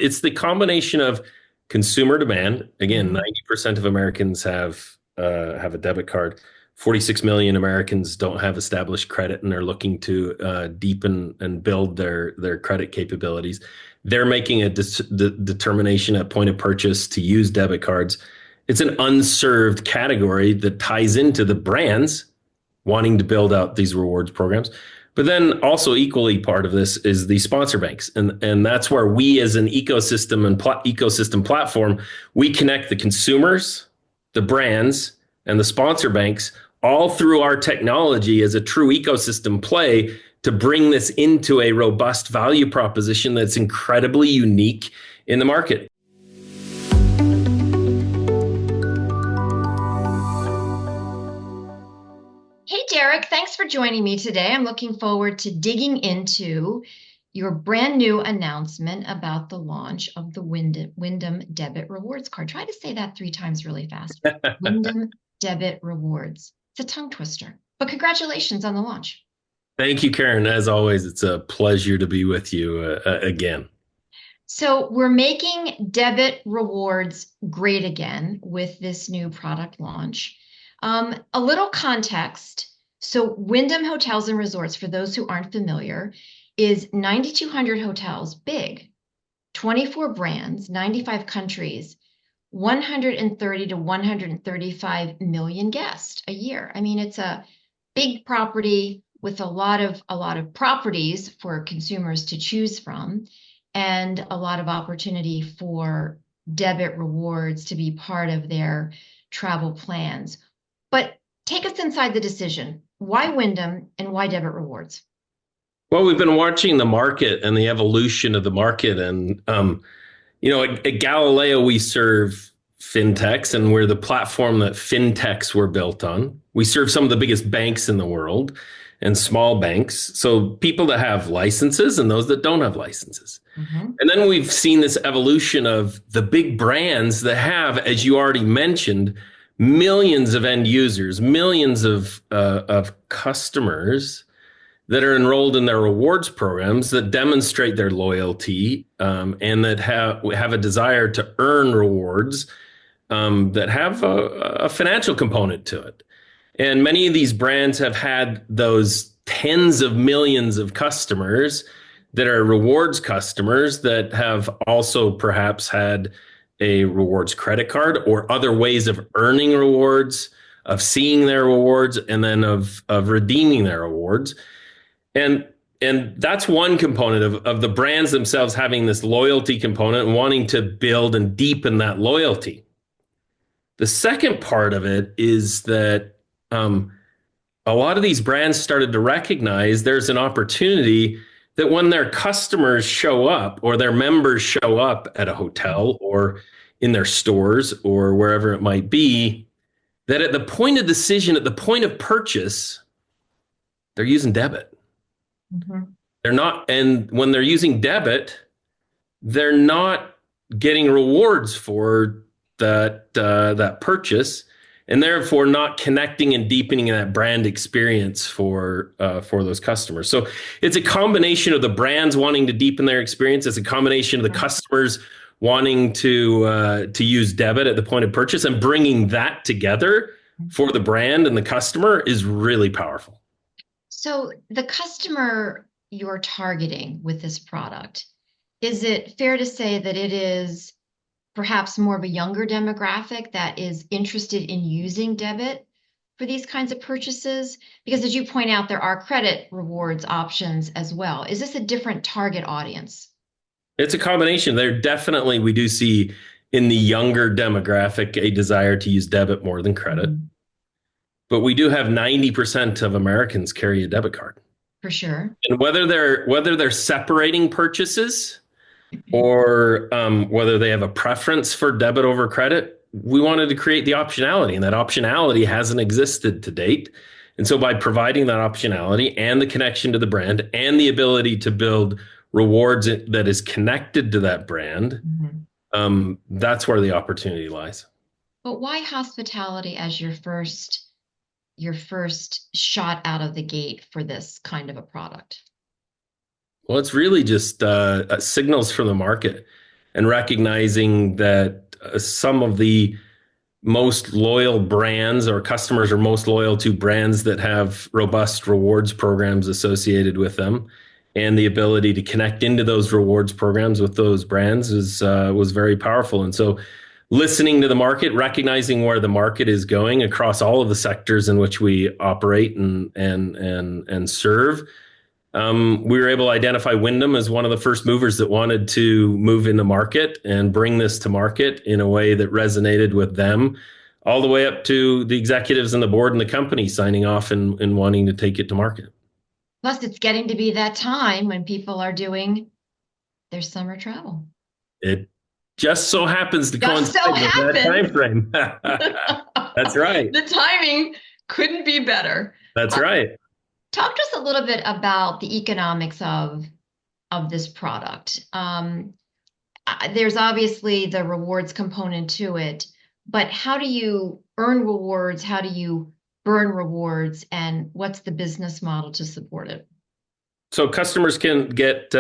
it's the combination of consumer demand. Again, 90% of Americans have a debit card. 46 million Americans don't have established credit, and they're looking to deepen and build their credit capabilities. They're making a determination at point of purchase to use debit cards. It's an unserved category that ties into the brands wanting to build out these rewards programs. But then also equally part of this is the sponsor banks. And that's where we as an ecosystem and ecosystem platform, we connect the consumers, the brands, and the sponsor banks all through our technology as a true ecosystem play to bring this into a robust value proposition that's incredibly unique in the market. Hey, Derek, thanks for joining me today. I'm looking forward to digging into your brand new announcement about the launch of the Wyndham Debit Rewards card. Try to say that 3 times really fast. Wyndham Debit Rewards. It's a tongue twister, but congratulations on the launch. Thank you, Karen. As always, it's a pleasure to be with you again. So we're making debit rewards great again with this new product launch. A little context. So Wyndham Hotels and Resorts, for those who aren't familiar, is 9,200 hotels, big, 24 brands, 95 countries, 130 to 135 million guests a year. I mean, it's a big property with a lot of properties for consumers to choose from, and a lot of opportunity for debit rewards to be part of their travel plans. But take us inside the decision. Why Wyndham and why debit rewards? Well, we've been watching the market and the evolution of the market. And, at Galileo, we serve fintechs, and we're the platform that fintechs were built on. We serve some of the biggest banks in the world and small banks. So people that have licenses and those that don't have licenses. And then we've seen this evolution of the big brands that have, as you already mentioned, millions of end users, millions of customers that are enrolled in their rewards programs that demonstrate their loyalty and that have a desire to earn rewards that have a financial component to it. And many of these brands have had those tens of millions of customers that are rewards customers that have also perhaps had a rewards credit card or other ways of earning rewards, of seeing their rewards, and then of redeeming their rewards. And that's one component of the brands themselves having this loyalty component and wanting to build and deepen that loyalty. The second part of it is that a lot of these brands started to recognize there's an opportunity that when their customers show up or their members show up at a hotel or in their stores or wherever it might be, that at the point of decision, at the point of purchase, they're using debit. They're not, and when they're using debit, they're not getting rewards for that purchase, and therefore not connecting and deepening that brand experience for those customers. So it's a combination of the brands wanting to deepen their experience. It's a combination of the customers wanting to use debit at the point of purchase, and bringing that together for the brand and the customer is really powerful. So the customer you're targeting with this product, is it fair to say that it is perhaps more of a younger demographic that is interested in using debit for these kinds of purchases? Because as you point out, there are credit rewards options as well. Is this a different target audience? It's a combination. We do see in the younger demographic a desire to use debit more than credit. But we do have 90% of Americans carry a debit card. For sure. And whether they're separating purchases or whether they have a preference for debit over credit, we wanted to create the optionality, and that optionality hasn't existed to date. And so by providing that optionality and the connection to the brand and the ability to build rewards that is connected to that brand, that's where the opportunity lies. But why hospitality as your first shot out of the gate for this kind of a product? Well, it's really just signals from the market. and recognizing that some of the most loyal brands or customers are most loyal to brands that have robust rewards programs associated with them. And the ability to connect into those rewards programs with those brands was very powerful. And so listening to the market, recognizing where the market is going across all of the sectors in which we operate and serve, we were able to identify Wyndham as one of the first movers that wanted to move in the market and bring this to market in a way that resonated with them, all the way up to the executives and the board and the company signing off and wanting to take it to market. Plus, it's getting to be that time when people are doing their summer travel. It just so happens to Just coincide so with that time frame. That's right. The timing couldn't be better. That's right. Talk to us a little bit about the economics of this product. There's obviously the rewards component to it, but how do you earn rewards? How do you burn rewards? And what's the business model to support it? So customers can get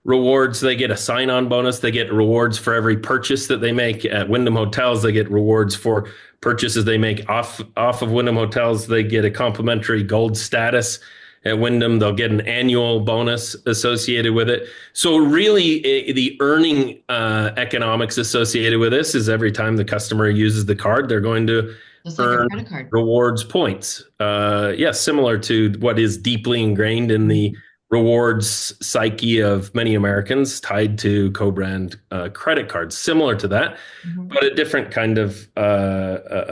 rewards. They get a sign-on bonus. They get rewards for every purchase that they make at Wyndham Hotels. They get rewards for purchases they make off of Wyndham Hotels. They get a complimentary gold status at Wyndham. They'll get an annual bonus associated with it. So really, the earning economics associated with this is every time the customer uses the card, they're going to Just like earn a credit card. rewards points. Similar to what is deeply ingrained in the rewards psyche of many Americans tied to co-brand credit cards, similar to that, but a different kind of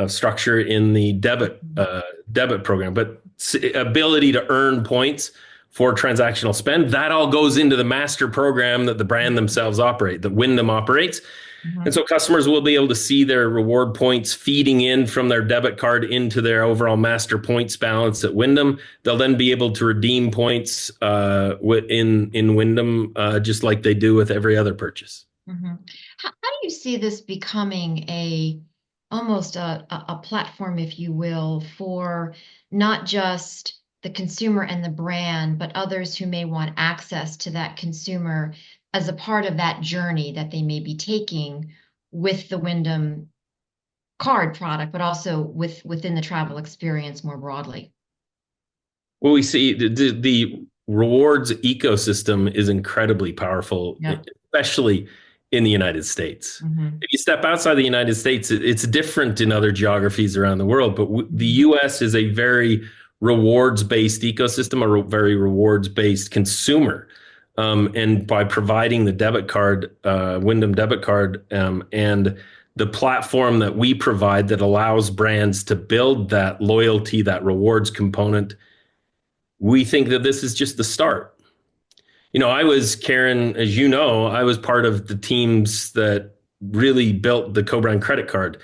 structure in the debit program. But ability to earn points for transactional spend, that all goes into the master program that the brand themselves operate, that Wyndham operates. And so customers will be able to see their reward points feeding in from their debit card into their overall master points balance at Wyndham. They'll then be able to redeem points in Wyndham just like they do with every other purchase. How do you see this becoming almost a platform, if you will, for not just the consumer and the brand, but others who may want access to that consumer as a part of that journey that they may be taking with the Wyndham card product, but also within the travel experience more broadly? Well, we see the rewards ecosystem is incredibly powerful, especially in the United States. If you step outside the United States, it's different in other geographies around the world, but the US is a very rewards-based ecosystem, a very rewards-based consumer. And by providing the debit card, Wyndham debit card, and the platform that we provide that allows brands to build that loyalty, that rewards component, we think that this is just the start. Karen, as you know, I was part of the teams that really built the co-brand credit card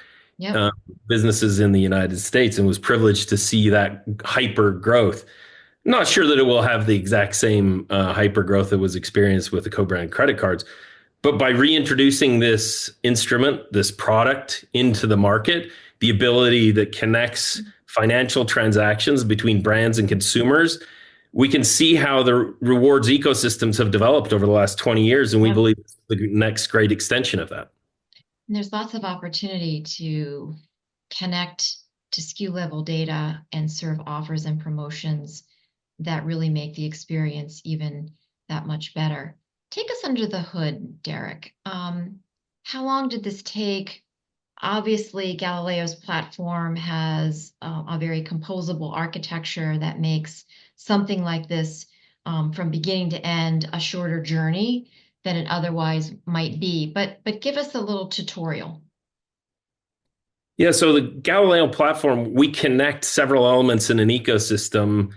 businesses in the United States and was privileged to see that hyper growth. Not sure that it will have the exact same hyper growth that was experienced with the co-brand credit cards, but by reintroducing this instrument, this product into the market, the ability that connects financial transactions between brands and consumers, we can see how the rewards ecosystems have developed over the last 20 years, and we believe it's the next great extension of that. And there's lots of opportunity to connect to SKU level data and serve offers and promotions that really make the experience even that much better. Take us under the hood, Derek. How long did this take? Obviously, Galileo's platform has a very composable architecture that makes something like this from beginning to end a shorter journey than it otherwise might be. But give us a little tutorial. Yeah, so the Galileo platform, we connect several elements in an ecosystem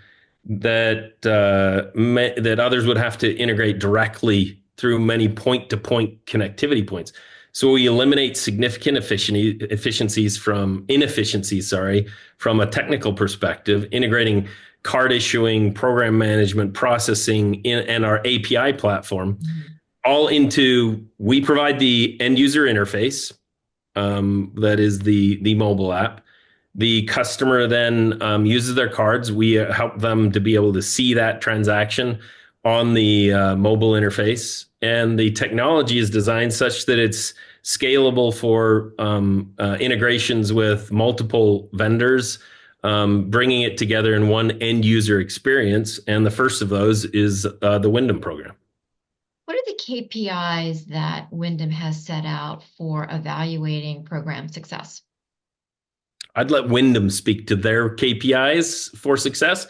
that that others would have to integrate directly through many point-to-point connectivity points. So we eliminate significant inefficiencies from a technical perspective, integrating card issuing, program management, processing, and our API platform, all into, we provide the end user interface, that is the mobile app. The customer then uses their cards. We help them to be able to see that transaction on the mobile interface, and the technology is designed such that it's scalable for integrations with multiple vendors, bringing it together in one end user experience. And the first of those is the Wyndham program. What are the KPIs that Wyndham has set out for evaluating program success? I'd let Wyndham speak to their KPIs for success,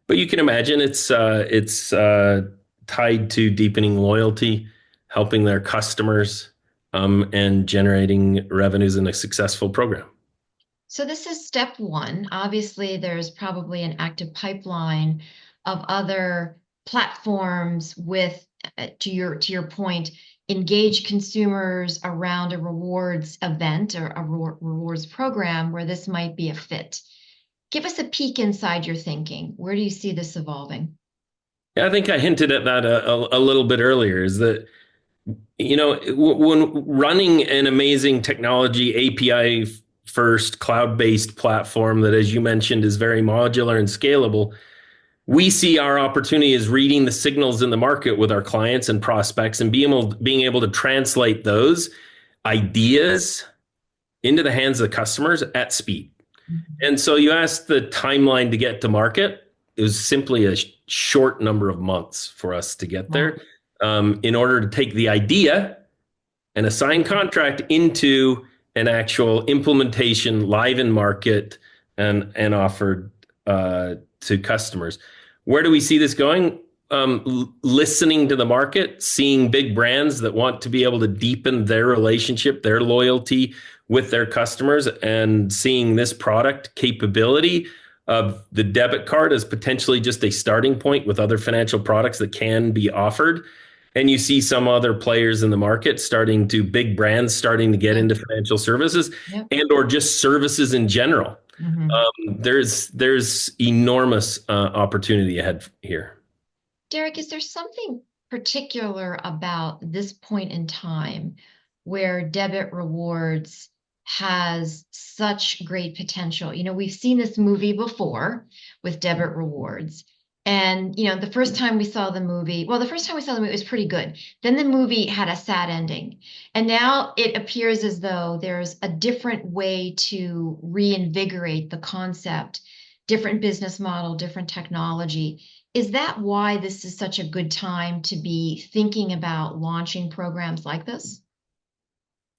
but you can imagine it's tied to deepening loyalty, helping their customers, and generating revenues in a successful program. So this is step one. Obviously, there's probably an active pipeline of other platforms with, to your point, engage consumers around a rewards event or a rewards program where this might be a fit. Give us a peek inside your thinking. Where do you see this evolving? Yeah, I think I hinted at that a little bit earlier, is that, when running an amazing technology API first cloud-based platform that, as you mentioned, is very modular and scalable, we see our opportunity as reading the signals in the market with our clients and prospects, and being able to translate those ideas into the hands of the customers at speed. And so you asked the timeline to get to market. It was simply a short number of months for us to get there, in order to take the idea and a signed contract into an actual implementation live in market and offered to customers. Where do we see this going? Listening to the market, seeing big brands that want to be able to deepen their relationship, their loyalty with their customers, and seeing this product capability of the debit card as potentially just a starting point with other financial products that can be offered. And you see some other players in the market big brands starting to get into financial services, and or just services in general. There's enormous opportunity ahead here. Derek, is there something particular about this point in time where debit rewards has such great potential? We've seen this movie before with debit rewards. And, the first time we saw the movie, it was pretty good. Then the movie had a sad ending. And now it appears as though there's a different way to reinvigorate the concept, different business model, different technology. Is that why this is such a good time to be thinking about launching programs like this?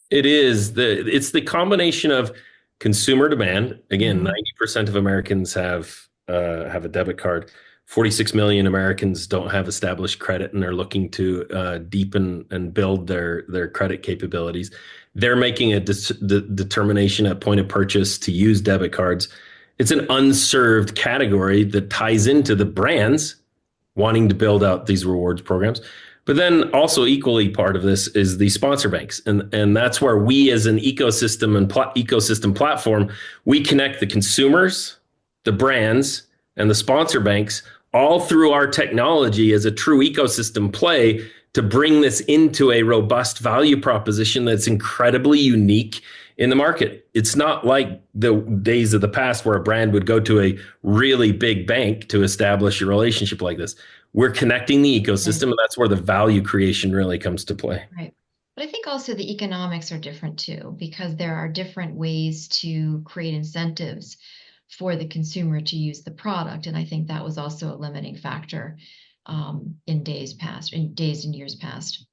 It is. It's the combination of consumer demand. Again, 90% of Americans have a debit card. 46 million Americans don't have established credit, and they're looking to deepen and build their credit capabilities. They're making a determination at point of purchase to use debit cards. It's an unserved category that ties into the brands wanting to build out these rewards programs. But then also equally part of this is the sponsor banks. And that's where we as an ecosystem and ecosystem platform, we connect the consumers, the brands, and the sponsor banks all through our technology as a true ecosystem play to bring this into a robust value proposition that's incredibly unique in the market. It's not like the days of the past where a brand would go to a really big bank to establish a relationship like this. We're connecting the ecosystem, and that's where the value creation really comes to play. Right. But I think also the economics are different too, because there are different ways to create incentives for the consumer to use the product. And I think that was also a limiting factor in days and years past.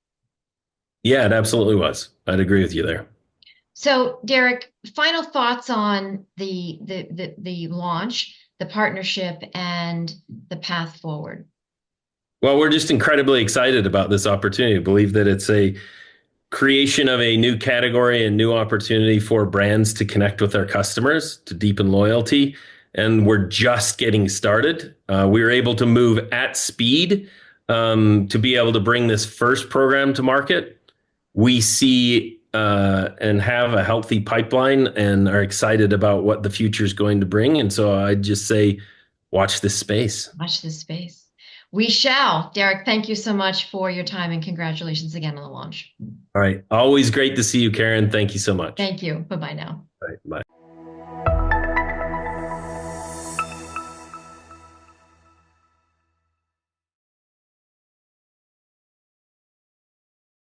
Yeah, it absolutely was. I'd agree with you there. So, Derek, final thoughts on the launch, the partnership, and the path forward. Well, we're just incredibly excited about this opportunity. I believe that it's a creation of a new category and new opportunity for brands to connect with their customers, to deepen loyalty. And we're just getting started. We were able to move at speed to be able to bring this first program to market. We see and have a healthy pipeline and are excited about what the future is going to bring. And so I'd just say, watch this space. Watch this space. We shall. Derek, thank you so much for your time, and congratulations again on the launch. All right. Always great to see you, Karen. Thank you so much. Thank you. Bye-bye now. All right, bye.